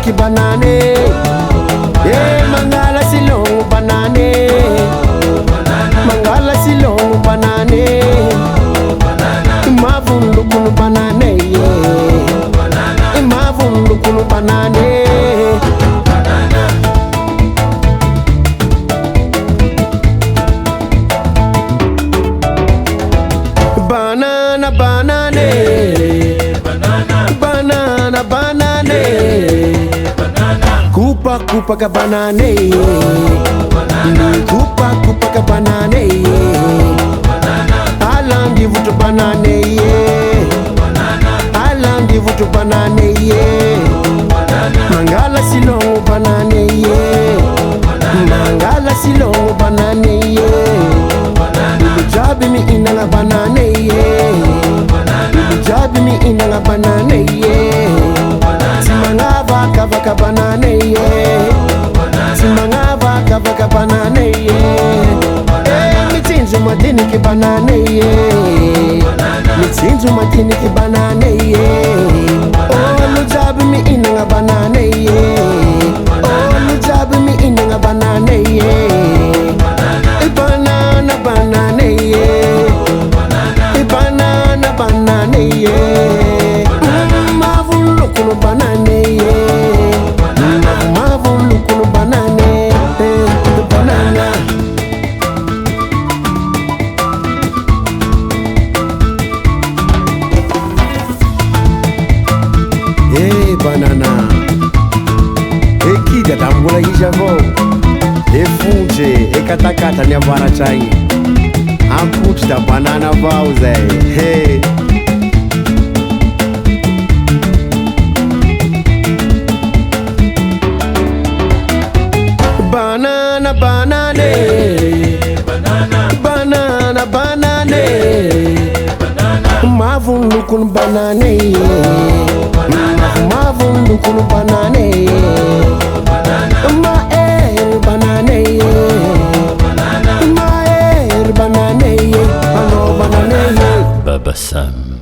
ki banane. Mangala silong banane. Mangala silong banane. Mavundu kunu banane. Mavundu kunu banane. Banana banane. Banana banane. Kupa kupa ka banane. Kupa kupa ka banane. Alangi vutu banane. Alangi vutu banane. Mangala silong banane. Mangala silong banane. Jabi mi inanga banane. Jabi mi inanga banane. Simanga vaka vaka banane. Simanga vaka vaka banane. Mitinzu madini ki banane. Mitinzu madini ki banane. Oh, jabi mi inanga banane. Oh, jabi mi inanga banane. Banana banane. Banana banane. Mavundu kunu banane. Mavundu kunu banane. Banana. Banana. Kida tambula hijavo. Funge, katakata ni avara chai. Amputi da banana vauze. Hey. Banana banane. Banana banane. Mavundu kun banane. Mavundu kun banane. Baba Sam.